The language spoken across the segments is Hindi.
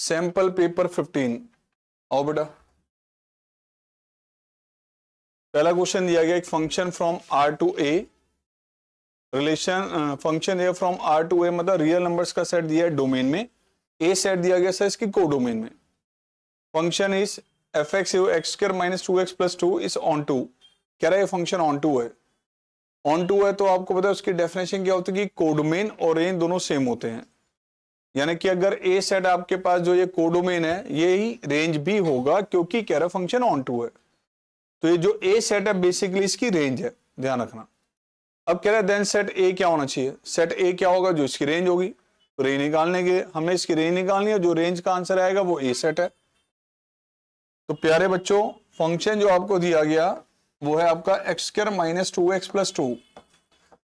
Sample paper 15। आओ बेटा, पहला क्वेश्चन दिया गया एक function from R to A, relation function है फ्रॉम आर टू ए, मतलब रियल नंबर्स का सेट दिया है डोमेन में, ए सेट दिया गया सर इसकी को डोमेन में। Function is F X X square minus 2x plus 2 is onto. कह रहा है ये फंक्शन ऑन टू है। ऑन टू है तो आपको पता है उसकी डेफिनेशन क्या होती है कि कोडोमेन और रेंज दोनों सेम होते हैं, यानी कि अगर ए सेट आपके पास जो ये कोडोमेन है ये ही रेंज भी होगा, क्योंकि कह रहा फंक्शन ऑन टू है। तो ये जो ए सेट है बेसिकली इसकी रेंज है, ध्यान रखना। अब कह रहा है देन सेट ए क्या होना चाहिए, सेट ए क्या होगा, जो इसकी रेंज होगी। तो रेंज निकालने के हमने इसकी रेंज निकालनी है, जो रेंज का आंसर आएगा वो ए सेट है। तो प्यारे बच्चों, फंक्शन जो आपको दिया गया वो है आपका x square minus 2x plus 2।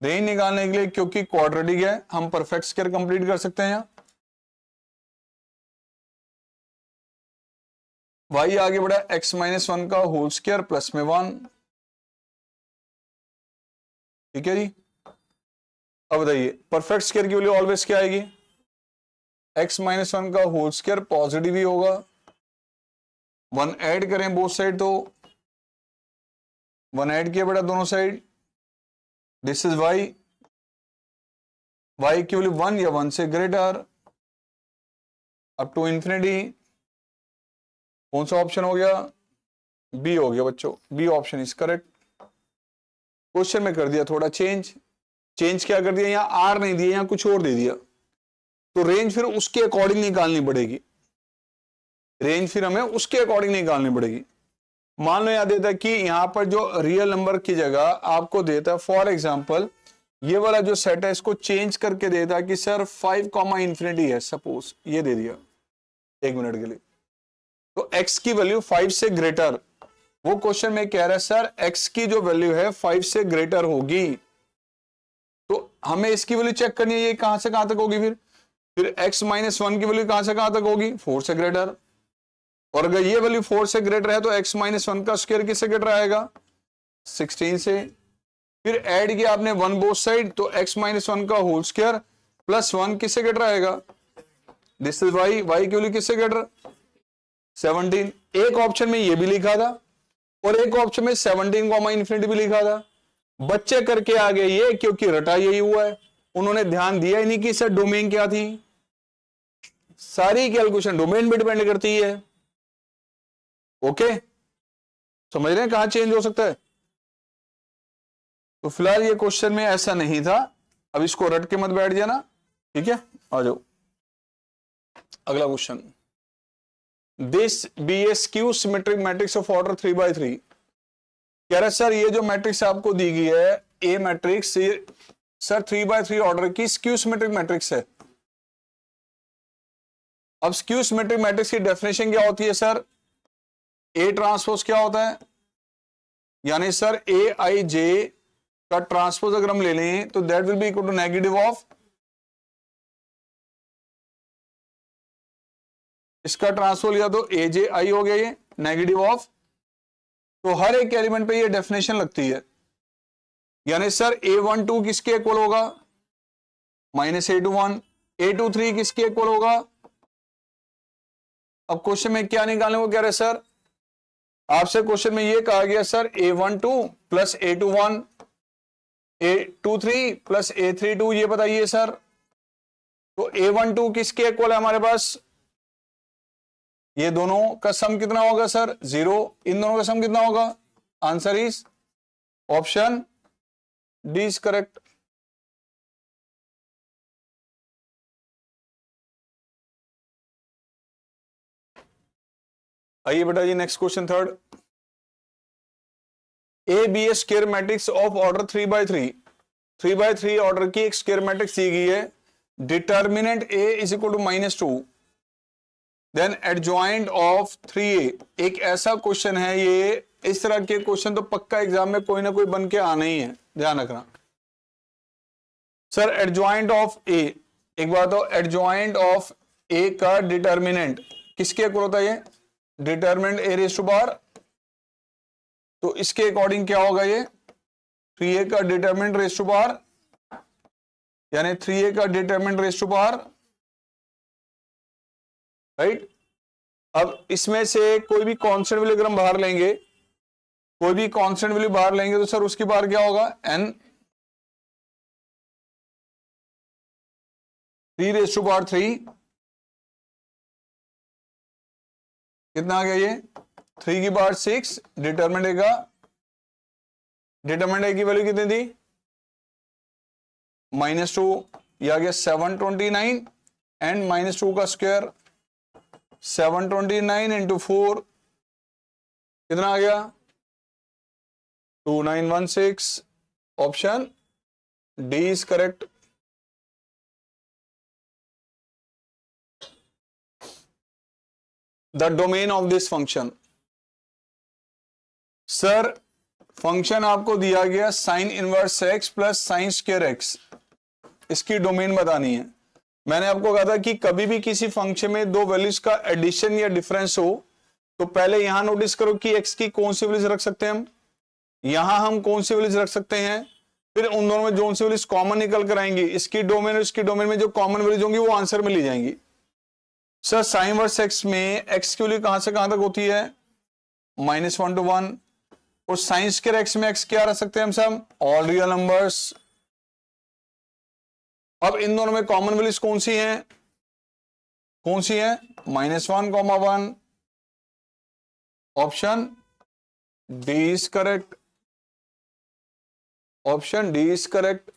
Range निकालने के लिए क्योंकि क्वाड्रेटिक है हम परफेक्ट स्क्वायर कंप्लीट कर सकते हैं। y आगे बढ़ा x माइनस 1 का होल स्क्वायर प्लस में 1। ठीक है जी। अब बताइए परफेक्ट स्क्वायर की वैल्यू ऑलवेज क्या आएगी, x माइनस 1 का होल स्क्वायर पॉजिटिव ही होगा। 1 ऐड करें बोथ साइड, तो 1 ऐड किया बेटा दोनों side, this is y, y की वैल्यू 1 या 1 से ग्रेटर अप टू इंफिनिटी। कौन सा ऑप्शन हो गया, बी हो गया बच्चों, B option is correct. Question में कर दिया थोड़ा चेंज क्या कर दिया, यहां आर नहीं दिया, यहां कुछ और दे दिया, तो रेंज फिर उसके अकॉर्डिंग निकालनी पड़ेगी, रेंज फिर हमें उसके अकॉर्डिंग निकालनी पड़ेगी। मान लो यहां देता है कि यहां पर जो रियल नंबर की जगह आपको देता है, फॉर एग्जांपल ये वाला जो सेट है इसको चेंज करके देता है कि सर 5 इंफिनिटी है, सपोज ये दे दिया 1 मिनट के लिए, तो x की वैल्यू 5 से ग्रेटर, वो क्वेश्चन में कह रहा है सर x की जो वैल्यू है 5 से ग्रेटर होगी, तो हमें इसकी वैल्यू चेक करनी है ये कहां से कहां तक होगी, फिर x माइनस 1 की वैल्यू कहां से कहां तक होगी, 4 से ग्रेटर। और अगर ये वैल्यू 4 से ग्रेटर है तो x माइनस 1 का स्क्वायर किससे ग्रेटर आएगा, 16 से। फिर ऐड किया आपने 1 बोथ साइड, तो x माइनस 1 का होल स्क्वायर प्लस 1 किससे ग्रेटर आएगा, दिस इज y, y की वैल्यू किससे ग्रेटर 17। एक ऑप्शन में ये भी लिखा था और एक ऑप्शन में 17 इंफिनिटी भी लिखा था। बच्चे करके आ गए ये, क्योंकि रटा यही हुआ है, उन्होंने ध्यान दिया ही नहीं कि सर डोमेन क्या थी। सारी कैलकुलेशन डोमेन पे डिपेंड करती है। ओके, समझ रहे हैं कहां चेंज हो सकता है। तो फिलहाल ये क्वेश्चन में ऐसा नहीं था, अब इसको रट के मत बैठ जाना, ठीक है। आ जाओ अगला question, this be a skew symmetric matrix of order 3/3। कह रहा है सर ये जो मैट्रिक्स आपको दी गई है ए मैट्रिक्स, सर 3/3 ऑर्डर की स्क्यू सिमेट्रिक मैट्रिक्स है। अब स्क्यू सिमेट्रिक मैट्रिक्स की डेफिनेशन क्या होती है सर, ए ट्रांसपोज क्या होता है, यानी सर ए आई जे का ट्रांसपोज अगर हम ले लें तो that will be equal to negative of, इसका ट्रांसपोज लिया तो ए जे आई हो गया ये नेगेटिव ऑफ, तो हर एक एलिमेंट पे ये डेफिनेशन लगती है, यानी सर A12 किसके इक्वल होगा, माइनस A21, A23 किसके इक्वल होगा। अब क्वेश्चन में क्या निकालने को कह रहे सर, आपसे क्वेश्चन में ये कहा गया sir A12 plus A21, A23 plus A32, ये बताइए सर। तो A12 किसके इक्वल है हमारे पास, ये दोनों का सम कितना होगा सर 0, इन दोनों का सम कितना होगा, answer is option D is correct. आइए बेटा जी next question third, A B A square matrix of order 3/3 order की एक स्क्वायर मैट्रिक्स दी गई है, determinant A is equal to -2, then adjoint of 3a। एक ऐसा क्वेश्चन है ये, इस तरह के क्वेश्चन तो पक्का एग्जाम में कोई ना कोई बन के आना ही है, ध्यान रखना। सर एडजॉइंट ऑफ ए, एक बात हो, एडजॉइंट ऑफ ए का डिटर्मिनेंट किसके इक्वल होता है, ये determinant A raise to power, तो इसके अकॉर्डिंग क्या होगा, ये 3a का डिटर्मिनेंट रेज़ टू पावर, यानी 3a का determinant raise to power right. अब इसमें से कोई भी कांस्टेंट वैल्यू अगर हम बाहर लेंगे, कोई भी कांस्टेंट वैल्यू बाहर लेंगे तो सर उसकी बाहर क्या होगा, n 3⁻³ कितना आ गया ये 3⁻6 डिटरमिनेंट ए का, डिटरमिनेंट ए की वैल्यू कितनी थी -2, ये आ गया 729 एंड -2 का स्क्वायर 729 इंटू 4 कितना आ गया 2916। Option D is correct. The domain of this function, sir function आपको दिया गया sine inverse x plus sine square x, इसकी डोमेन बतानी है। मैंने आपको कहा था कि कभी भी किसी फंक्शन में दो वैल्यूज का एडिशन या डिफरेंस हो तो पहले यहां नोटिस करो कि एक्स की कौन सी वैल्यूज रख सकते हैं हम, यहां हम कौन सी वैल्यूज रख सकते हैं, फिर उन दोनों में जो सी वैल्यूज कॉमन निकल कर आएंगी, इसकी डोमेन और इसकी डोमेन में जो कॉमन वैल्यूज होंगी वो आंसर में ली जाएंगी। सर साइन इनवर्स एक्स में एक्स की वैल्यू कहां से कहां तक होती है -1 to 1, और साइन स्क्वायर एक्स में एक्स क्या रख सकते हैं हम सब, ऑल रियल नंबर्स। अब इन दोनों में कॉमन वैल्यूज कौन सी हैं, कौन सी है -1, 1। Option D is correct, option D is correct.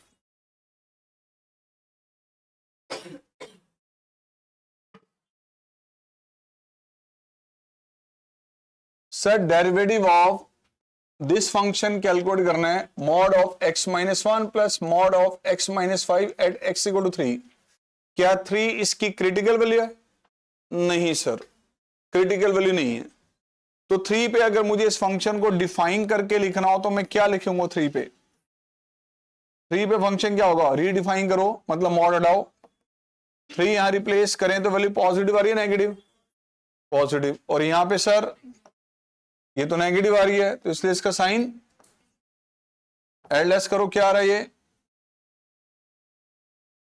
Sir derivative of this function calculate करना है, mod of x-1 plus mod of x-5 at x = 3। क्या 3 इसकी क्रिटिकल वैल्यू है, नहीं सर क्रिटिकल वैल्यू नहीं है। तो 3 पे अगर मुझे इस फंक्शन को डिफाइन करके लिखना हो तो मैं क्या लिखूंगा 3 पे, 3 पे फंक्शन क्या होगा, रीडिफाइन करो मतलब मॉड हटाओ, 3 यहां रिप्लेस करें तो वैल्यू पॉजिटिव आ रही है नेगेटिव, पॉजिटिव, और यहां पे सर ये तो नेगेटिव आ रही है तो इसलिए इसका साइन एड लेस करो, क्या आ रहा है ये।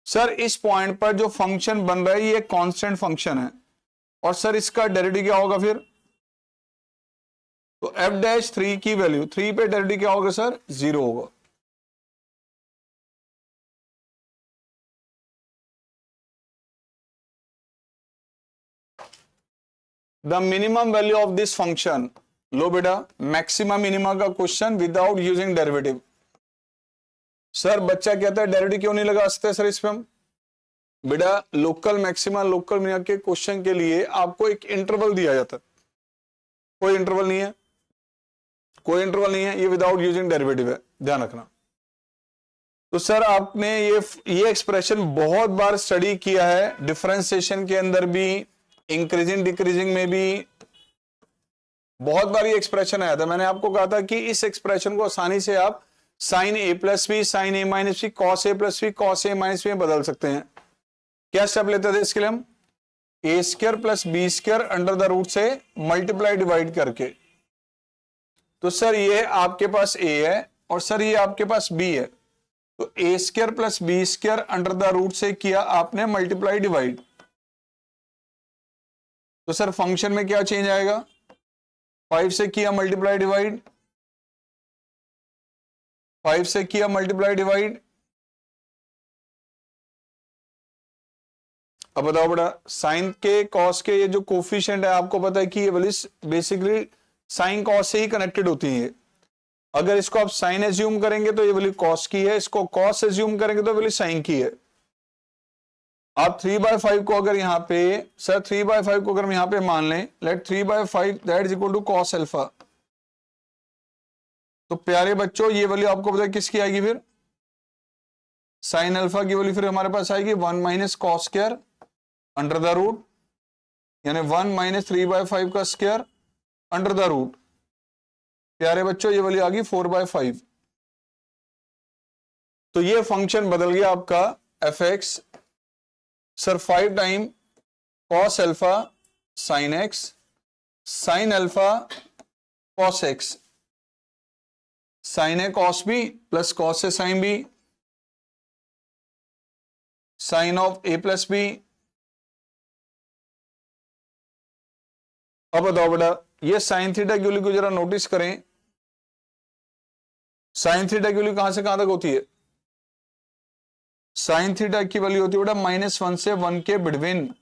सर इस पॉइंट पर जो फंक्शन बन रहा है ये कांस्टेंट फंक्शन है, और सर इसका डेरिवेटिव क्या होगा फिर, तो f'3 की वैल्यू 3 पे डेरिवेटिव क्या होगा सर 0 होगा। The minimum value of this function, लो बेटा मैक्सिमम मिनिमम का question without using derivative. Sir बच्चा कहता है डेरिवेटिव क्यों नहीं लगा सकते सर इस पे हम, बेटा लोकल मैक्सिमम लोकल मिनिमम के क्वेश्चन के लिए आपको एक इंटरवल दिया जाता है, कोई इंटरवल नहीं है, कोई इंटरवल नहीं है, ये विदाउट यूजिंग डेरिवेटिव है, ध्यान रखना। तो सर आपने ये एक्सप्रेशन बहुत बार स्टडी किया है, डिफरेंशिएशन के अंदर भी, इंक्रीजिंग डिक्रीजिंग में भी बहुत बार ये एक्सप्रेशन आया था। मैंने आपको कहा था कि इस एक्सप्रेशन को आसानी से आप sine a plus B sine a minus B cos a plus B cos a minus B में बदल सकते हैं। क्या स्टेप लेते थे इसके लिए हम, a² plus b² under the root से मल्टीप्लाई डिवाइड करके। तो सर ये आपके पास a है और सर ये आपके पास b है, तो a² plus b² under the root से किया आपने मल्टीप्लाई डिवाइड, तो सर फंक्शन में क्या चेंज आएगा, 5 से किया मल्टीप्लाई डिवाइड, 5 से किया मल्टीप्लाई डिवाइड। अब बताओ बेटा साइन के कॉस के ये जो कोफिशिएंट है आपको पता है कि ये वैल्यूज बेसिकली साइन कॉस से ही कनेक्टेड होती है। अगर इसको आप साइन एज्यूम करेंगे तो ये वैल्यू कॉस की है, इसको कॉस एज्यूम करेंगे तो वैल्यू साइन की है। आप 3/5 को अगर यहां पे सर 3/5 को अगर हम यहां पे मान लें, let 3/5 that is equal to cos alpha, तो प्यारे बच्चों ये वैल्यू आपको पता है किसकी आएगी, फिर साइन अल्फा की वैल्यू फिर हमारे पास आएगी 1 minus cos square under the root, यानी 1 माइनस 3/5 का स्क्वायर अंडर द रूट। प्यारे बच्चों ये वैल्यू आ गई 4/5। तो ये फंक्शन बदल गया आपका f(x), sir 5 time cos alpha sine x sine alpha cos x, sine A cos B plus cos A sine B, sine of a plus B अब बताओ बेटा, ये साइन थीटा की वैल्यू को जरा नोटिस करें। साइन थीटा की वैल्यू कहां से कहां तक होती है? साइन थीटा की वैल्यू होती है बेटा -1 से 1 के बिटवीन।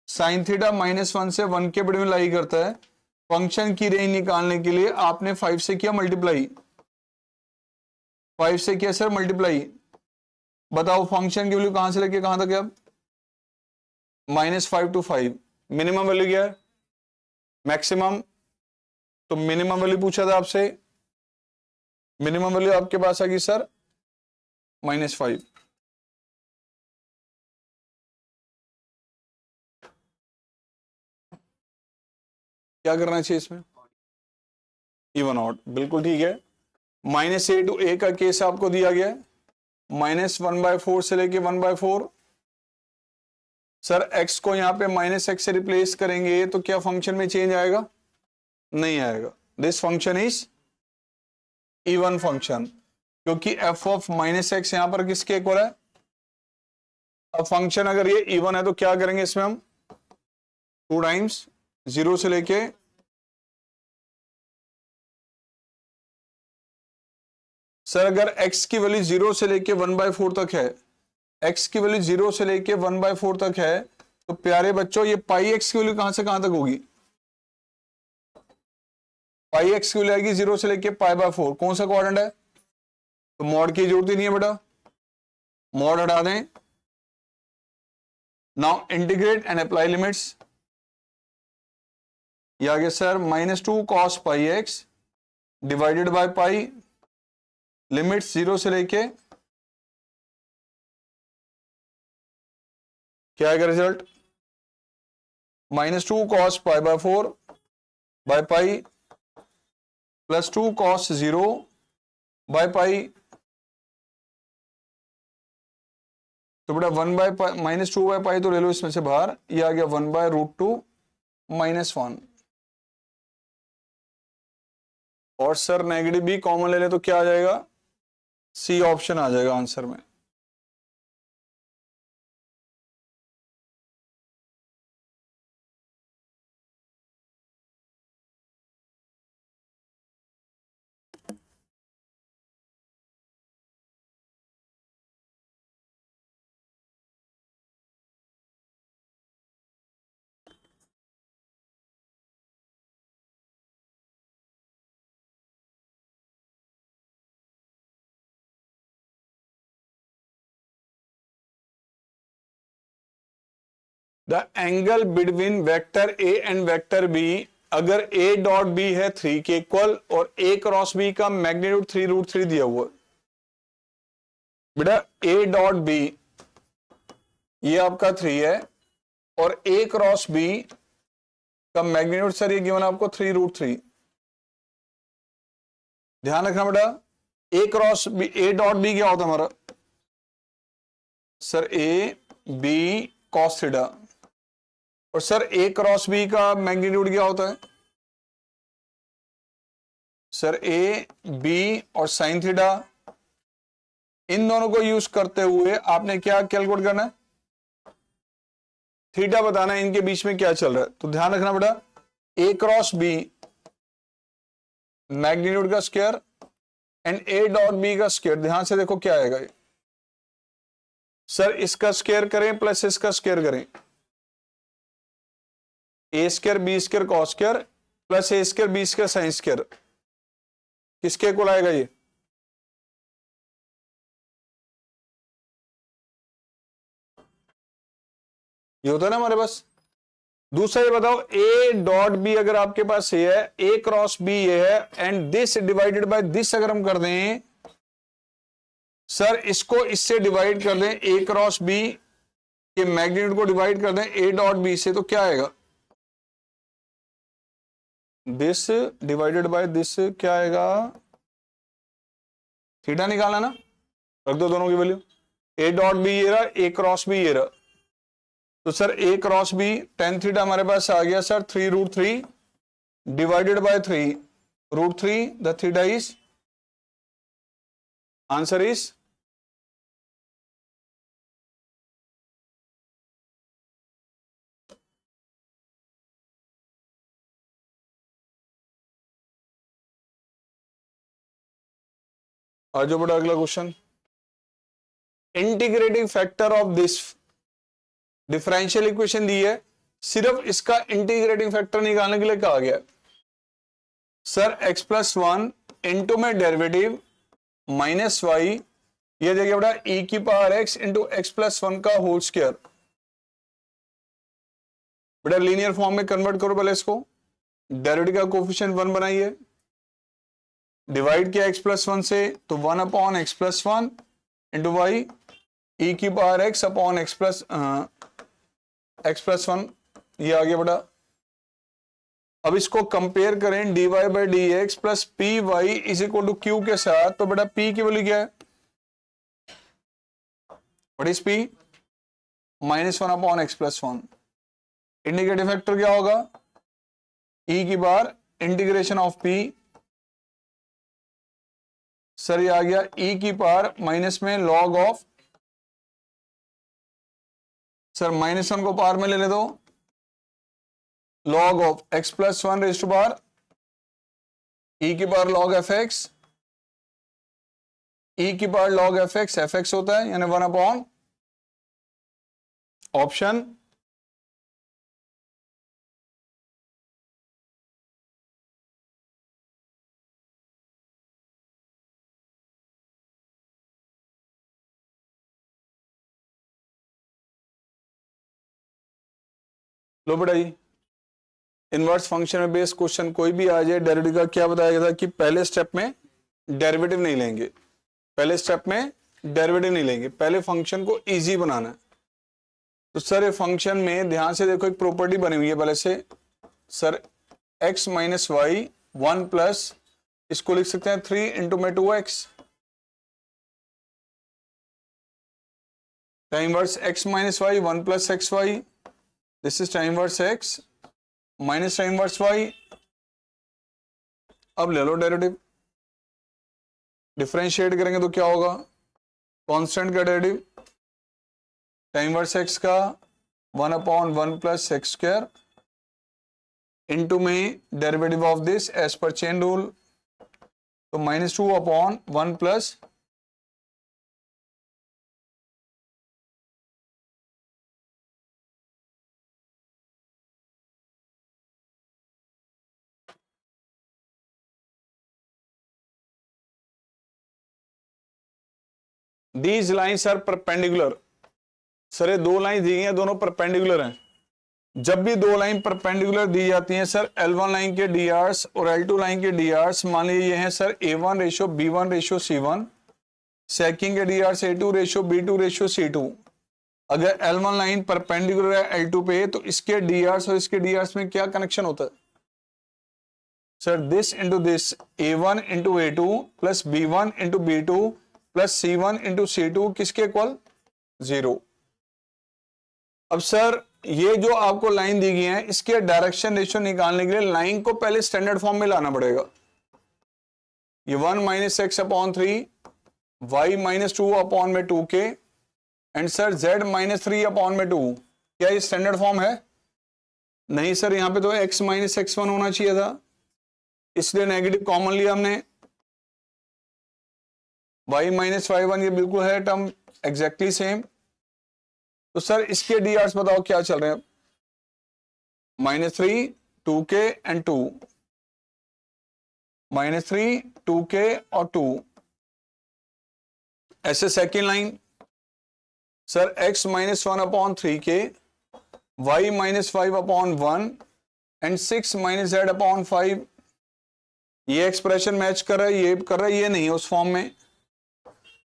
साइन थीटा -1 से 1 के बिटवीन लाई करता है। फंक्शन की रेंज निकालने के लिए आपने 5 से किया मल्टीप्लाई, 5 से किया सर मल्टीप्लाई। बताओ फंक्शन की वैल्यू कहां से लेके कहां तक है? अब -5 to 5। मिनिमम वैल्यू क्या है? मैक्सिमम। तो मिनिमम वैल्यू पूछा था आपसे, मिनिमम वैल्यू आपके पास आ गई सर -5। क्या करना चाहिए इसमें? इवन आउट, बिल्कुल ठीक है। -a to a का केस आपको दिया गया है, -1/4 से लेके 1/4। सर x को यहां पे -x से रिप्लेस करेंगे तो क्या फंक्शन में चेंज आएगा? नहीं आएगा। This function is even function, क्योंकि f ऑफ -x यहां पर किसके इक्वल है? अब फंक्शन अगर ये इवन है तो क्या करेंगे इसमें हम? 2 टाइम्स 0 से लेके सर अगर x की वैल्यू 0 से लेके 1/4 तक है, x की वैल्यू 0 से लेके 1/4 तक है, तो प्यारे बच्चों ये पाई x की वैल्यू कहां से कहां तक होगी? पाई x की वैल्यू आएगी 0 से लेके π/4। कौन सा क्वाड्रेंट है? तो मॉड की जरूरत ही नहीं है बेटा, मॉड हटा दें। Now integrate and apply limits. ये आ गया sir -2 cos πx divided by pi, limits 0 से लेके क्या आएगा result? -2 cos π/4 by pi plus 2 cos 0 by pi. तो बेटा 1/-2/पाई तो ले लो इसमें से बाहर, ये आ गया 1/√2 -1। और सर नेगेटिव भी कॉमन ले ले तो क्या आ जाएगा? सी ऑप्शन आ जाएगा आंसर में। The angle between vector A and vector B, अगर ए डॉट बी है 3 के इक्वल और ए क्रॉस बी का मैग्नीट्यूड 3√3 दिया हुआ। बेटा ए डॉट बी ये आपका 3 है और ए क्रॉस बी का मैग्नीट्यूड सर ये गिवन आपको 3√3। ध्यान रखना बेटा, A cross B, A dot B क्या होता है हमारा? Sir A B cos theta, और सर ए क्रॉस बी का मैग्नीट्यूड क्या होता है? सर ए बी और साइन थीटा। इन दोनों को यूज करते हुए आपने क्या कैलकुलेट करना है? थीटा बताना है इनके बीच में क्या चल रहा है। तो ध्यान रखना बेटा, ए क्रॉस बी मैग्नीट्यूड का square and A dot B का स्क्वायर। ध्यान से देखो क्या आएगा ये। सर इसका स्क्वायर करें प्लस इसका स्क्वायर करें, A square B square cos square plus A square B square sine square, किसके इक्वल आएगा ये? ये होता है ना हमारे पास। दूसरा ये बताओ, ए डॉट बी अगर आपके पास ये है, ए क्रॉस बी ये है, and this divided by this अगर हम कर दें, सर इसको इससे डिवाइड कर दें, ए क्रॉस बी के मैग्नीट्यूड को डिवाइड कर दें ए डॉट बी से, तो क्या आएगा? दिस डिवाइडेड बाय दिस क्या आएगा? थीटा निकालना ना, रख दो दोनों की वैल्यू। ए डॉट बी ये रहा, ए क्रॉस बी ये रहा। तो sir A cross B tan theta हमारे पास आ गया sir 3√3 divided by 3√3, the theta is, answer is आ जाओ बेटा अगला question. Integrating factor of this differential equation दी है, सिर्फ इसका इंटीग्रेटिंग फैक्टर निकालने के लिए कहा गया। सर x+1 इंटू में डेरिवेटिव माइनस वाई, ये देखिए बेटा e की पावर x इंटू x+1 का होल स्क्वायर। बेटा लीनियर फॉर्म में कन्वर्ट करो पहले इसको, डेरिवेटिव का कोफिशिएंट 1 बनाइए, डिवाइड किया x+1 से तो 1/x+1 इंटू वाई e की पावर x अपॉन x+1, ये आ गया बेटा। अब इसको कंपेयर करें dy/dx plus py is equal to q के साथ, तो बेटा p की वैल्यू क्या है, what is p, -1/x+1। Indicative factor क्या होगा, e की बार इंटीग्रेशन ऑफ p, सर ये आ गया e की पावर माइनस में लॉग ऑफ, सर -1 को पावर में ले दो, log of x+1 raise to power e की पावर लॉग fx, e की पावर लॉग fx होता है, यानी 1/, ऑप्शन लो बेटा जी। इनवर्स फंक्शन में बेस्ड क्वेश्चन कोई भी आ जाए, डेरिवेटिव का क्या बताया गया था कि पहले स्टेप में डेरिवेटिव नहीं लेंगे, पहले स्टेप में डेरिवेटिव नहीं लेंगे, पहले फंक्शन को इजी बनाना है। तो सर ये फंक्शन में ध्यान से देखो, एक प्रॉपर्टी बनी हुई है पहले से, sir x minus Y 1 plus, इसको लिख सकते हैं 3 इंटू में 2x, times x minus Y 1 plus X Y, this is times x minus times y। अब ले लो डेरिवेटिव, डिफरेंशिएट करेंगे तो क्या होगा, कांस्टेंट का डेरिवेटिव टाइम वर्स x का 1/1 प्लस एक्स स्क्वायर इंटू में derivative of this as per chain rule, तो -2/1 plus these lines are perpendicular. सर ये दो लाइन दी गई हैं, दोनों परपेंडिकुलर हैं। जब भी दो लाइन परपेंडिकुलर दी जाती हैं सर, L1 लाइन के डीआरस और L2 लाइन के डीआरस मान लीजिए ये हैं sir A1 ratio B1 ratio C1, सेकिंग के डीआरस A2 ratio B2 ratio C2। अगर L1 लाइन परपेंडिकुलर है L2 पे, तो इसके डीआरस और इसके डीआरस में क्या कनेक्शन होता है, sir this into this, A1 into A2 plus B1 into B2 plus C1 into C2 किसके इक्वल, 0। अब सर ये जो आपको लाइन दी गई है, इसके डायरेक्शन रेशियो निकालने के लिए लाइन को पहले स्टैंडर्ड फॉर्म में लाना पड़ेगा। ये 1 minus X upon 3, Y -2 upon में 2k, and sir z -3 upon में 2, क्या ये स्टैंडर्ड फॉर्म है, नहीं सर, यहां पे तो x माइनस x1 होना चाहिए था, इसलिए नेगेटिव कॉमन लिया हमने, y माइनस y1 ये बिल्कुल है टर्म एग्जैक्टली सेम। तो सर इसके डीआरस बताओ क्या चल रहे हैं, -3 2k एंड 2, -3 2k और 2। ऐसे second line sir x -1 upon 3k, y -5 upon 1 and 6 z upon 5। ये एक्सप्रेशन मैच कर रहा है, ये कर रहा है, ये नहीं है उस फॉर्म में।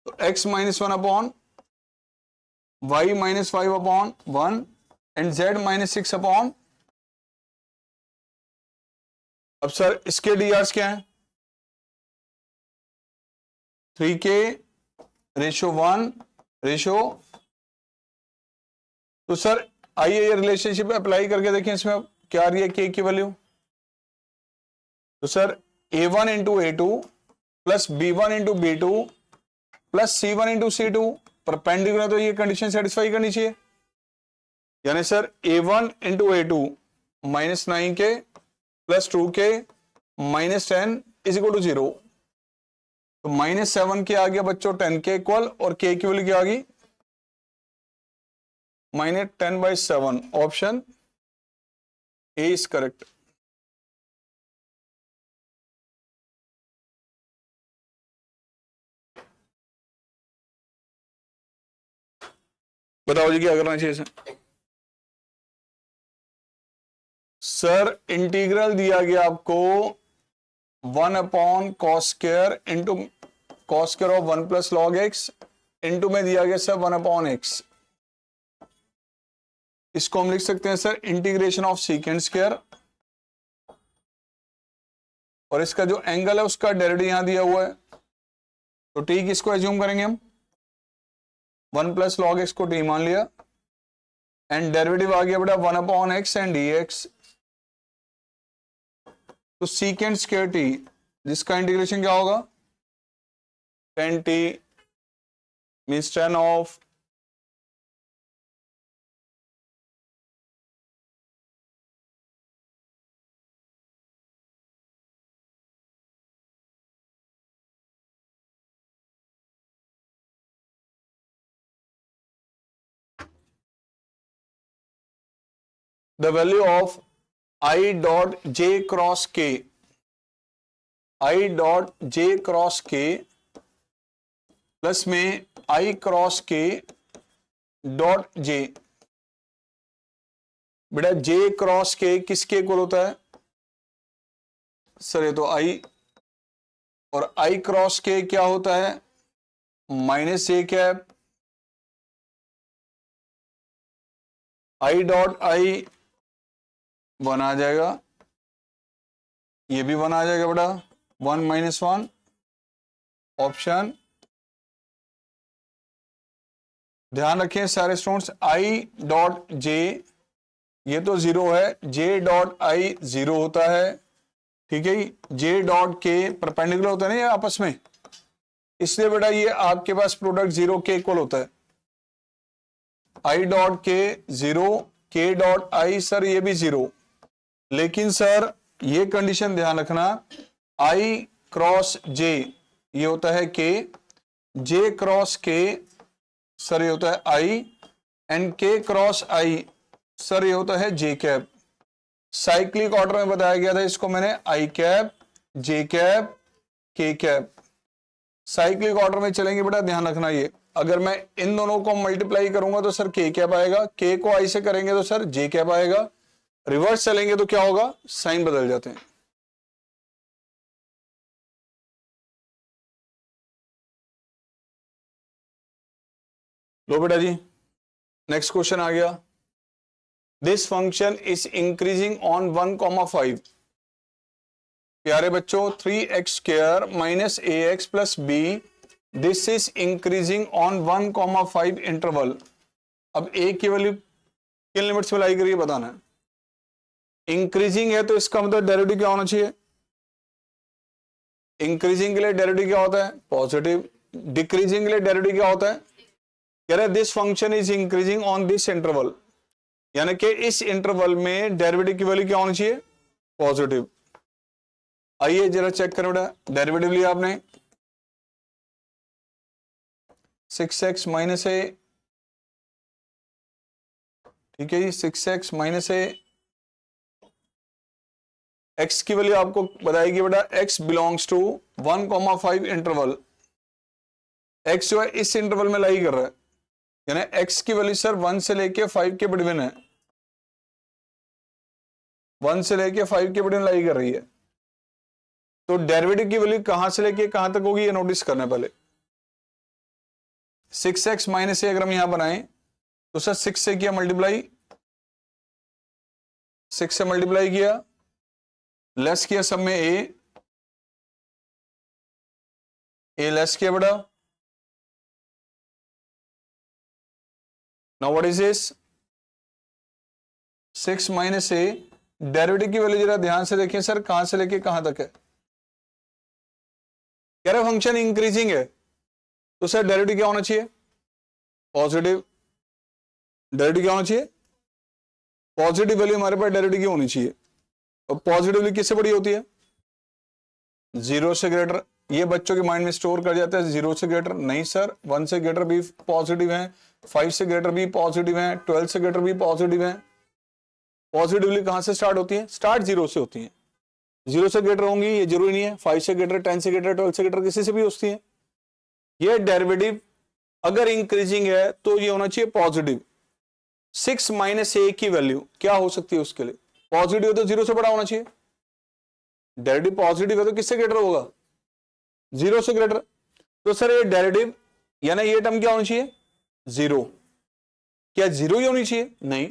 तो x -1 upon y -5 upon 1 and z -6 upon, अब सर इसके डीआरस क्या है, 3k रेशो 1 रेशो, तो सर आइए ये रिलेशनशिप अप्लाई करके देखें, इसमें क्या आ रही है k की वैल्यू। तो sir A1 into A2 plus B1 into B2 plus C1 into C2 perpendicular, तो ये कंडीशन सेटिस्फाई करनी चाहिए, यानी sir A1 into A2 -9k plus 2k -10 is equal to 0। तो -7 के आ गया बच्चों 10 के इक्वल, और के की वैल्यू क्या आ गई -10/7। Option A is correct. बताओ जी क्या करना चाहिए सर? इंटीग्रल दिया गया आपको 1/cos² into cos² of 1 + log x into में दिया गया सर 1/x। इसको हम लिख सकते हैं सर इंटीग्रेशन ऑफ sec², और इसका जो एंगल है उसका डेरिवेटिव यहां दिया हुआ है, तो ठीक इसको एज्यूम करेंगे हम, 1 + log x को t मान लिया, एंड डेरिवेटिव आ गया बेटा 1/x एंड dx। तो sec² t जिसका इंटीग्रेशन क्या होगा 10t means 10 of the value of I dot j cross k, I dot j cross k plus में I cross k dot j। बेटा j क्रॉस k किसके इक्वल होता है सर? ये तो I, और I क्रॉस k क्या होता है -j। I डॉट I 1 आ जाएगा, ये भी 1 आ जाएगा बेटा, 1 - 1। ऑप्शन ध्यान रखें सारे स्टूडेंट्स, I डॉट j ये तो 0 है, j डॉट I 0 होता है, ठीक है। j डॉट k परपेंडिकुलर होता है ना ये आपस में, इसलिए बेटा ये आपके पास प्रोडक्ट 0 के इक्वल होता है। I dot k 0, k dot I sir ये भी 0, लेकिन सर ये कंडीशन ध्यान रखना, I क्रॉस j ये होता है k, j cross k sir ये होता है I, and k cross I sir ये होता है j कैप। साइक्लिक ऑर्डर में बताया गया था इसको मैंने, I cap, j cap, k cap. Cyclic order में चलेंगे बेटा, ध्यान रखना ये, अगर मैं इन दोनों को मल्टीप्लाई करूंगा तो सर k कैप आएगा, k को I से करेंगे तो सर j कैप आएगा, रिवर्स चलेंगे तो क्या होगा साइन बदल जाते हैं। लो बेटा जी नेक्स्ट क्वेश्चन आ गया, this function is increasing on 1,5। प्यारे बच्चों 3x² - ax + b, this is increasing on 1,5 interval. अब a की वैल्यू किन लिमिट्स में लाई करिए बताना है। इंक्रीजिंग है तो इसका मतलब डेरिवेटिव क्या होना चाहिए, इंक्रीजिंग के लिए डेरिवेटिव क्या होता है पॉजिटिव, डिक्रीजिंग के लिए डेरिवेटिव क्या होता है, कह रहे this function is increasing on this interval, यानी कि इस इंटरवल में डेरिवेटिव की वैल्यू क्या होनी चाहिए पॉजिटिव। आइए जरा चेक करें बेटा, डेरिवेटिव लिया आपने 6x - a, ठीक है जी, 6x - a, x की वैल्यू आपको बताएगी बेटा, x belongs to 1,5 interval, x जो है इस इंटरवल में लाई कर रहा है, यानी x की वैल्यू सर 1 से लेके 5 के बिटवीन है, 1 से लेके 5 के बिटवीन लाई कर रही है। तो डेरिवेटिव की वैल्यू कहां से लेके कहां तक होगी ये नोटिस करना है पहले। 6x - a अगर हम यहां बनाएं तो सर 6 से किया मल्टीप्लाई, 6 से मल्टीप्लाई किया, लेस किया सब में a लेस किया बेटा। Now what is this 6 - a, derivative की वैल्यू जरा ध्यान से देखें सर, कहां से लेके कहां तक है, कह रहे फंक्शन इंक्रीजिंग है तो सर डेरिवेटिव क्या होना चाहिए पॉजिटिव, डेरिवेटिव क्या होना चाहिए पॉजिटिव वैल्यू हमारे पास डेरिवेटिव की होनी चाहिए, और पॉजिटिव वैल्यू किससे बड़ी होती है 0 से ग्रेटर, ये बच्चों के माइंड में स्टोर कर जाता है 0 से ग्रेटर, नहीं सर 1 से ग्रेटर भी पॉजिटिव है, 5 से ग्रेटर भी पॉजिटिव है, 12 से ग्रेटर भी पॉजिटिव है। पॉजिटिवली कहां से स्टार्ट होती है? स्टार्ट 0 से होती है। 0 से ग्रेटर होंगी ये जरूरी नहीं है, 5 से ग्रेटर, 10 से ग्रेटर, 12 से ग्रेटर, किसी से भी होती है। ये डेरिवेटिव अगर इंक्रीजिंग है तो ये होना चाहिए पॉजिटिव। 6 माइनस ए की वैल्यू क्या हो सकती है उसके लिए? पॉजिटिव तो 0 से बड़ा होना चाहिए। डेरिवेटिव पॉजिटिव है तो किससे ग्रेटर होगा? 0 से ग्रेटर। तो सर ये डेरिवेटिव यानी ये टर्म क्या होनी चाहिए? 0। क्या 0 ही होनी चाहिए? नहीं,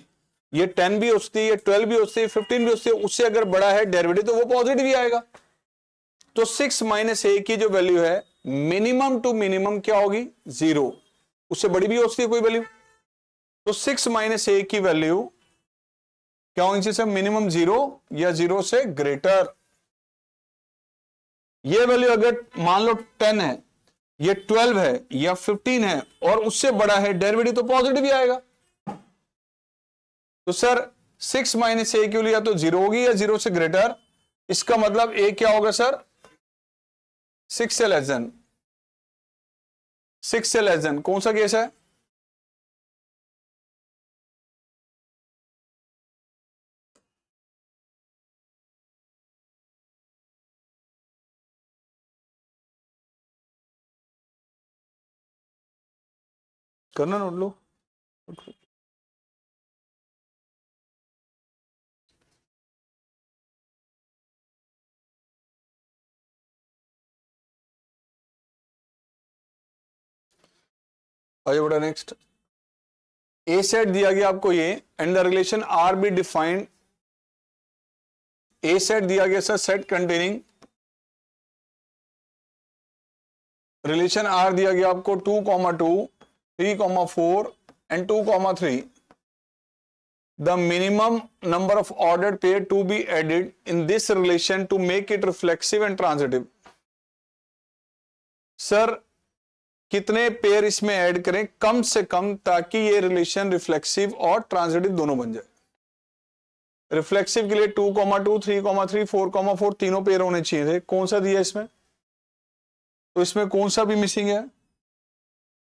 ये 10 भी हो सकती है, ये 12 भी हो सकती है, 15 भी हो सकती है, उससे अगर बड़ा है डेरिवेटिव तो वो पॉजिटिव ही आएगा। तो 6 माइनस ए की जो वैल्यू है मिनिमम टू मिनिमम क्या होगी? 0। उससे बड़ी भी हो सकती है कोई वैल्यू। तो 6 माइनस ए की वैल्यू क्या होनी चाहिए? मिनिमम 0 या 0 से ग्रेटर। ये वैल्यू अगर मान लो 10 है, ये 12 है या 15 है और उससे बड़ा है डेरिवेटिव तो पॉजिटिव ही आएगा। तो सर 6 माइनस ए की वैल्यू या तो 0 होगी या 0 से ग्रेटर। इसका मतलब ए क्या होगा सर? 6 से लेस देन। 6 से लेस देन कौन सा केस है? करना नोट लो। आइए बेटा नेक्स्ट। ए सेट दिया गया आपको ये, and the relation R be defined. A set दिया गया sir, set containing relation R दिया गया आपको 2,2, 3,4 and 2,3। The minimum number of ordered pair to be added in this relation to make it reflexive and transitive. Sir कितने पेयर इसमें ऐड करें कम से कम ताकि ये रिलेशन रिफ्लेक्सिव और ट्रांजिटिव दोनों बन जाए? रिफ्लेक्सिव के लिए 2,2, 3,3, 4,4 तीनों पेयर होने चाहिए थे। कौन सा दिया इसमें? तो इसमें कौन सा भी मिसिंग है?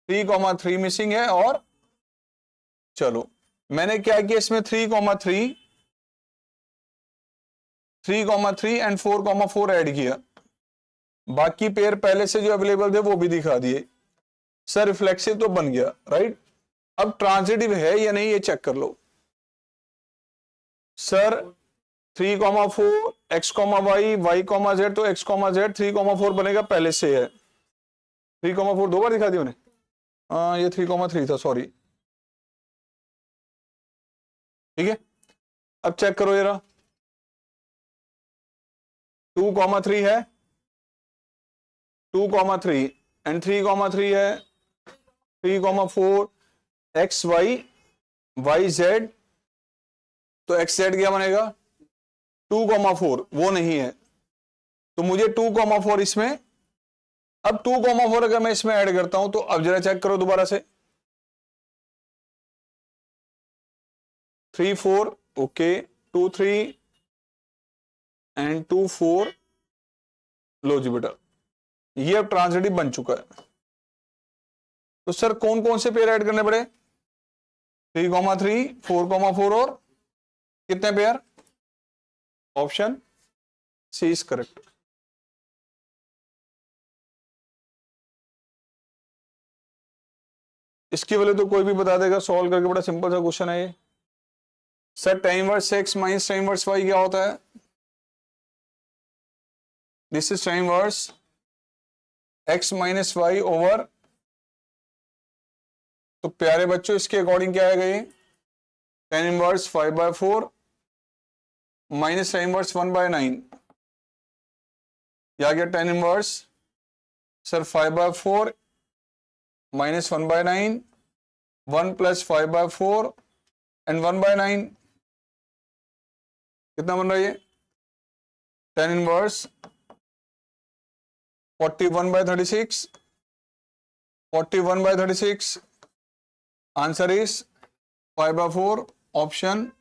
3,3 मिसिंग है। और चलो मैंने क्या किया इसमें 3,3 एंड 4,4 ऐड किया, बाकी पेयर पहले से जो अवेलेबल थे वो भी दिखा दिए। सर रिफ्लेक्सिव तो बन गया, राइट। अब ट्रांजिटिव है या नहीं ये चेक कर लो। सर 3,4 x, y, z, तो x, z 3,4 बनेगा पहले से है। 3,4 दो बार दिखा दिया उन्हें। हाँ ये 3,3 था, सॉरी। ठीक है, अब चेक करो जरा। 2,3 है, 2,3 एंड 3,3 है, 3,4 x, y, z, तो x z क्या बनेगा? 2,4 वो नहीं है, तो मुझे 2,4 इसमें। अब 2,4 अगर मैं इसमें ऐड करता हूं तो अब जरा चेक करो दोबारा से। 3, 4 ओके, 2, 3 एंड 2, 4। लो जी बेटा, ये अब ट्रांजिटिव बन चुका है। तो सर कौन कौन से पेयर ऐड करने पड़े? 3,3, 4,4 और कितने pair? Option C is correct. इसकी वैल्यू तो कोई भी बता देगा सॉल्व करके, बड़ा सिंपल सा क्वेश्चन है ये। Sir tan inverse x minus tan inverse y क्या होता है? This is tan inverse x minus y over, तो प्यारे बच्चों इसके अकॉर्डिंग क्या आएगा ये? tan inverse 5/4 minus tan inverse 1/9। या गया tan inverse sir 5/4 minus 1/9, 1 plus 5/4 and 1/9। कितना बन रहा है ये? tan inverse 41/36, 41/36। Answer is 5/4, option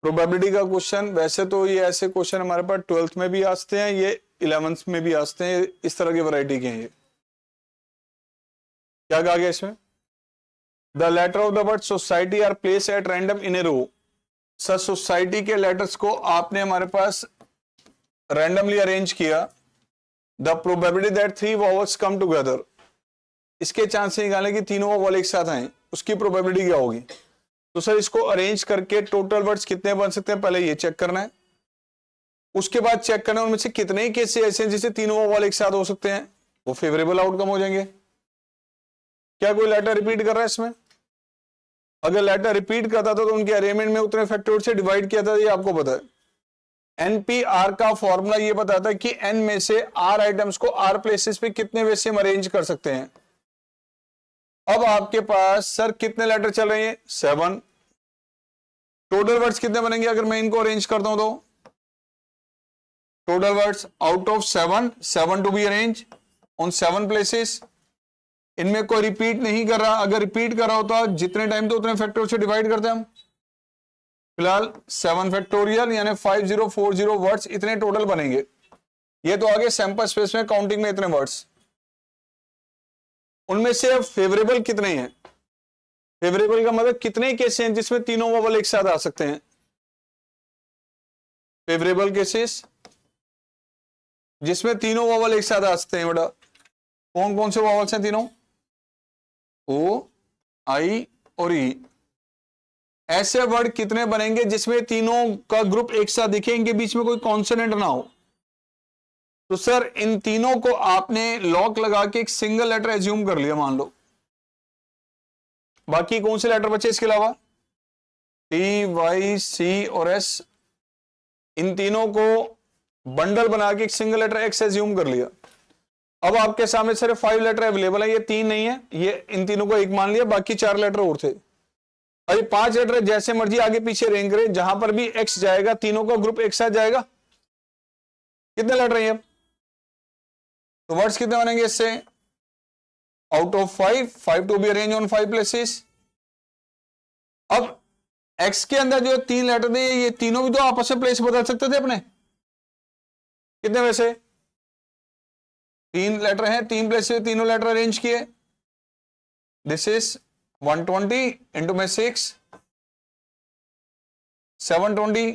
probability का क्वेश्चन, वैसे तो ये ऐसे क्वेश्चन हमारे पास 12th में भी आते हैं, ये 11th में भी आते हैं, इस तरह की वैरायटी के हैं ये। क्या कहा गया इसमें? The letter of the word society are placed at random in a row. Sir society के लेटर्स को आपने हमारे पास रैंडमली अरेंज किया। The probability that 3 vowels come together, इसके चांस निकालें कि तीनों वॉवल एक साथ आए, उसकी प्रोबेबिलिटी क्या होगी? तो सर इसको अरेंज करके टोटल वर्ड्स कितने बन सकते हैं, पहले ये चेक करना है। उसके बाद चेक करना है उनमें से कितने ही केस ऐसे हैं जिससे तीनों वॉवल एक साथ हो सकते हैं, वो फेवरेबल आउटकम हो जाएंगे। क्या कोई लेटर रिपीट कर रहा है इसमें? अगर लेटर रिपीट करता था तो उनके अरेंजमेंट में उतने फैक्टोरियल से डिवाइड किया था, ये आपको पता है। एनपीआर का फॉर्मूला ये बताता है कि एन में से आर आइटम्स को आर प्लेसेस पे कितने वे से हम अरेंज कर सकते हैं। अब आपके पास सर कितने लेटर चल रहे हैं? 7। टोटल वर्ड्स कितने बनेंगे अगर मैं इनको अरेंज करता हूं तो? Total words out of 7 to be arrange on 7 places. इनमें कोई रिपीट नहीं कर रहा, अगर रिपीट कर रहा होता जितने टाइम तो उतने फैक्टोरियल से डिवाइड करते हम। फिलहाल 7 फैक्टोरियल यानी 5040 वर्ड्स इतने टोटल बनेंगे। ये तो आगे सैंपल स्पेस में काउंटिंग में इतने वर्ड्स, उनमें से अब फेवरेबल कितने हैं? फेवरेबल का मतलब कितने केस हैं जिसमें तीनों वॉवल एक साथ आ सकते हैं? फेवरेबल केसेस जिसमें तीनों वॉवल एक साथ आ सकते हैं बेटा, कौन कौन से वॉवल्स हैं तीनों? ओ, आई और ई। ऐसे वर्ड कितने बनेंगे जिसमें तीनों का ग्रुप एक साथ दिखे, इनके बीच में कोई कॉन्सोनेंट ना हो? तो सर इन तीनों को आपने लॉक लगा के एक सिंगल लेटर एज्यूम कर लिया मान लो। बाकी कौन से लेटर बचे इसके अलावा? टी, वाई, सी और एस, इन तीनों को बंडल बना के एक सिंगल लेटर एक्स एज्यूम कर लिया। अब आपके सामने सिर्फ 5 लेटर अवेलेबल है, ये 3 नहीं है, ये इन तीनों को एक मान लिया, बाकी 4 लेटर और थे। अभी 5 लेटर जैसे मर्जी आगे पीछे रेंज करे, जहां पर भी एक्स जाएगा तीनों का ग्रुप एक साथ जाएगा। कितने लेटर हैं अब? तो वर्ड्स कितने बनेंगे इससे? Out of 5 to be arrange on 5 places. अब एक्स के अंदर जो 3 लेटर थे, ये तीनों भी तो आपस में प्लेस बदल सकते थे अपने। कितने में से? 3 लेटर हैं, 3 प्लेस से तीनों लेटर अरेंज किए। दिस इज 120 इंटू में 6, 720।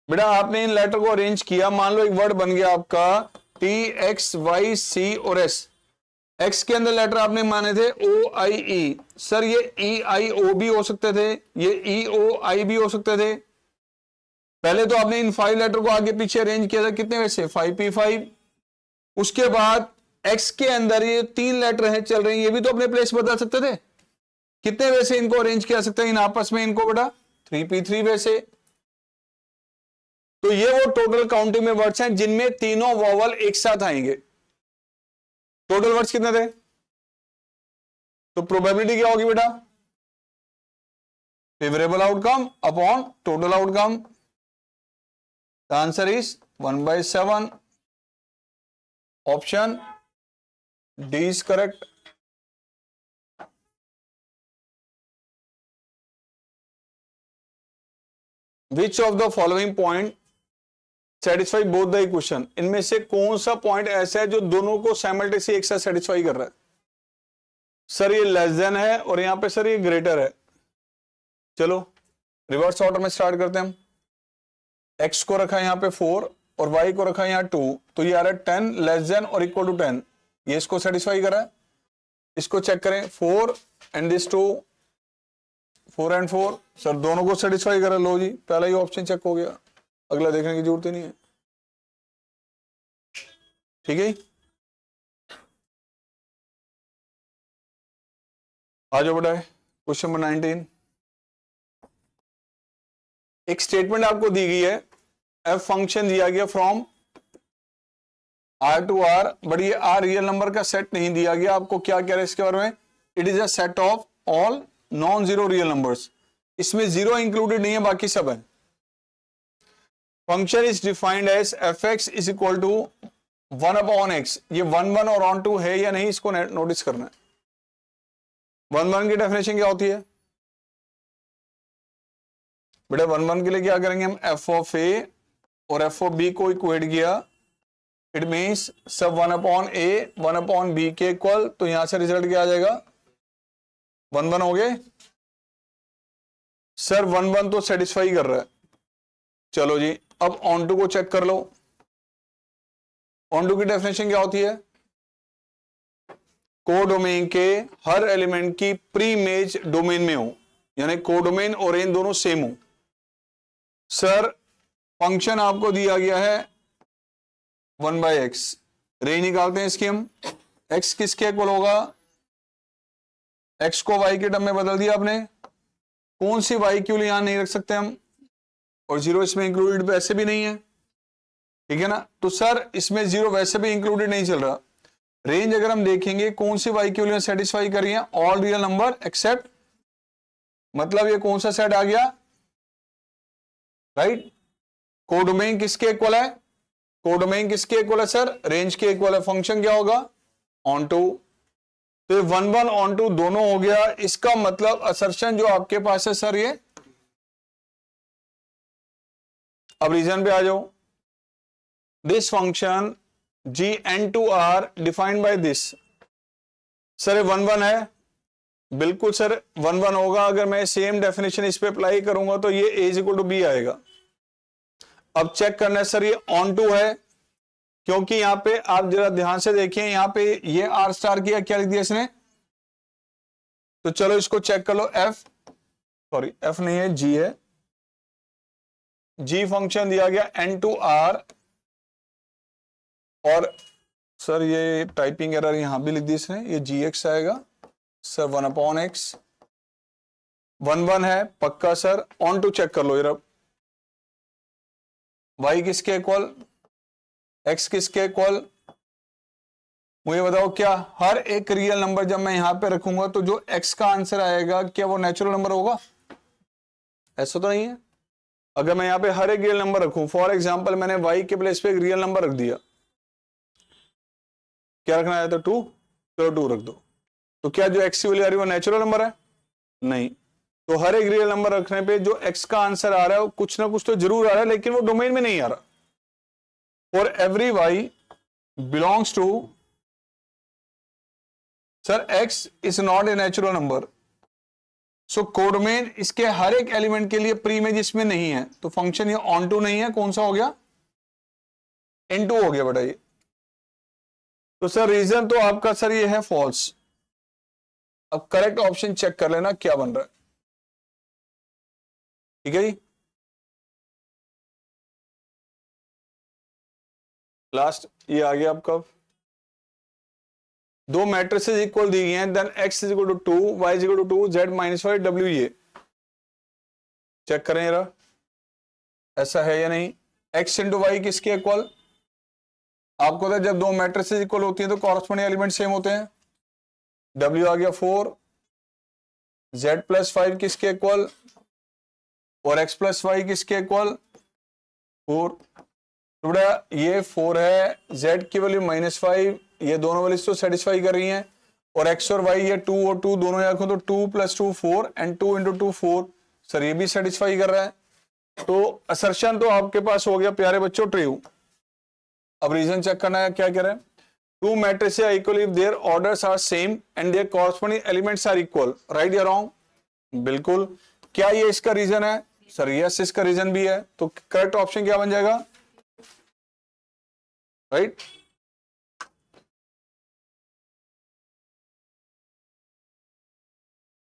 बेटा आपने इन लेटर को अरेंज किया, मान लो एक वर्ड बन गया आपका टी, एक्स, वाई, सी और एस। एक्स के अंदर लेटर आपने माने थे ओ, आई, ई। सर ये ई, आई, ओ भी हो सकते थे, ये ई, ओ, आई भी हो सकते थे। पहले तो आपने इन 5 लेटर को आगे पीछे अरेंज किया था, कितने वैसे? 5p5। उसके बाद एक्स के अंदर ये 3 लेटर हैं चल रहे हैं, ये भी तो अपने प्लेस बदल सकते थे। कितने वैसे इनको अरेंज किया सकते हैं इन आपस में? इनको बेटा 3p3 वैसे। तो ये वो टोटल काउंटिंग में वर्ड्स हैं जिनमें तीनों वॉवल एक साथ आएंगे। टोटल वर्ड्स कितने थे? तो प्रोबेबिलिटी क्या होगी बेटा? Favourable outcome upon total outcome. The answer is 1/7। Option D is correct. Which of the following point satisfy both the equation? इनमें से कौन सा पॉइंट ऐसा है जो दोनों को साइमल्टेनियसली एक साथ सेटिस्फाई कर रहा है? सर ये लेस देन है और यहां पे सर ये ग्रेटर है। चलो रिवर्स ऑर्डर में स्टार्ट करते हैं हम। एक्स को रखा है यहां पे 4 और वाई को रखा है यहां 2, तो ये आ रहा है 10 लेस देन और इक्वल टू 10। ये इसको सेटिस्फाई कर रहा है। इसको चेक करें, 4 एंड दिस 2, 4 एंड 4, सर दोनों को सेटिस्फाई कर रहा है। लो जी पहला ही ऑप्शन चेक हो गया, अगला देखने की जरूरत ही नहीं है। ठीक है, आ जाओ बेटा क्वेश्चन नंबर 19। एक स्टेटमेंट आपको दी गई है, एफ फंक्शन दिया गया from R to R, but ये आर रियल नंबर का सेट नहीं दिया गया। आपको क्या कह रहा है इसके बारे में? It is a set of all non zero real numbers. इसमें जीरो इंक्लूडेड नहीं है, बाकी सब है। Function is defined as f x is equal to 1/x। ये 1 और ऑन टू है या नहीं, इसको नोटिस करना है। 1 की डेफिनेशन क्या होती है? बेटा 1 1 के लिए क्या करेंगे हम, एफ ऑफ ए और एफ ऑफ बी को इक्वेट किया, इट मीन्स सब 1 अपॉन ए 1 अपॉन बी के इक्वल, तो यहां से रिजल्ट क्या आ जाएगा, 1 1 हो गए। सर 1 1 तो सेटिस्फाई कर रहा है, चलो जी अब ऑन टू को चेक कर लो। ऑन टू की डेफिनेशन क्या होती है, कोडोमेन के हर एलिमेंट की प्री इमेज डोमेन में हो, यानी कोडोमेन और रेंज दोनों सेम हो। सर फंक्शन आपको दिया गया है 1/x, रेंज निकालते हैं इसकी हम। x किसके इक्वल होगा, x को y के टर्म में बदल दिया आपने, कौन सी y क्यों यहां नहीं रख सकते हम, और 0 इसमें इंक्लूडेड वैसे भी नहीं है, ठीक है ना। तो सर इसमें 0 वैसे भी इंक्लूडेड नहीं चल रहा। रेंज अगर हम देखेंगे कौन सी y क्यों सेटिस्फाई कर रही है, ऑल रियल नंबर एक्सेप्ट, मतलब ये कौन सा सेट आ गया, राइट। कोडोमेन किसके इक्वल है, कोडोमेन किसके इक्वल है सर, रेंज के इक्वल है। फंक्शन क्या होगा, ऑन टू। तो 1 1 ऑन टू दोनों हो गया। इसका मतलब असर्शन जो आपके पास है सर ये, अब रीजन पे आ जाओ। This function gn2r defined by this, sir 1 1 है, बिल्कुल सर 1 1 होगा। अगर मैं सेम डेफिनेशन इस पे अप्लाई करूंगा तो ये a इक्वल टू b आएगा। अब चेक करना है सर ये ऑन टू है, क्योंकि यहां पे आप जरा ध्यान से देखिए, यहां पे ये आर स्टार किया, क्या लिख दिया इसने, तो चलो इसको चेक कर लो। एफ नहीं है, जी है, जी फंक्शन दिया गया n2r, और सर ये टाइपिंग एरर यहां भी लिख दी इसने, ये gx आएगा सर 1 अपॉन एक्स। 1 1 है पक्का सर, ऑन टू चेक कर लो जरा, y किसके इक्वल, x किसके इक्वल, मुझे बताओ क्या हर एक रियल नंबर जब मैं यहां पे रखूंगा तो जो x का आंसर आएगा क्या वो नेचुरल नंबर होगा, ऐसा तो नहीं है। अगर मैं यहां पे हर एक रियल नंबर रखूं, फॉर एग्जांपल मैंने y के प्लेस पे एक रियल नंबर रख दिया, क्या रखना है, तो 2, तो 2 रख दो, तो क्या जो x की वैल्यू आ रही है वो नेचुरल नंबर है, नहीं। तो हर एक रियल नंबर रखने पे जो x का आंसर आ रहा है वो कुछ ना कुछ तो जरूर आ रहा है, लेकिन वो डोमेन में नहीं आ रहा। For every y belongs to, sir x is not a natural number, so codomain इसके हर एक एलिमेंट के लिए प्री इमेज इसमें नहीं है, तो फंक्शन ये ऑन टू नहीं है, कौन सा हो गया, n2 हो गया बेटा ये। तो सर रीजन तो आपका सर ये है फॉल्स। अब करेक्ट ऑप्शन चेक कर लेना क्या बन रहा है, ठीक है जी। लास्ट ये आ गया आपका, दो मैट्रिसेस इक्वल दी गई हैं, then x is equal to 2, y is equal to 2, z minus 5 w, ये चेक करें जरा ऐसा है या नहीं। x इंटू वाई किसके इक्वल, आपको पता है जब दो मैट्रिसेस इक्वल होती हैं तो कॉरस्पॉन्डिंग एलिमेंट सेम होते हैं। w आ गया 4, z प्लस 5 किसके इक्वल, और x प्लस वाई किसके इक्वल 4। तो बेटा ये 4 है, z की वैल्यू -5, ये दोनों वैल्यूज तो सेटिस्फाई कर रही हैं, और x और y ये 2 और 2 दोनों रखो तो 2 + 2 4 एंड 2 × 2 4, सर ये भी सेटिस्फाई कर रहा है। तो असर्शन तो आपके पास हो गया प्यारे बच्चों ट्रू। अब रीजन चेक करना है, क्या कह रहे हैं, two matrices are equal if their orders are same and their corresponding elements are equal, right या रॉन्ग, बिल्कुल। क्या ये इसका रीजन है, सर यस इसका रीजन भी है, तो करेक्ट ऑप्शन क्या बन जाएगा, राइट।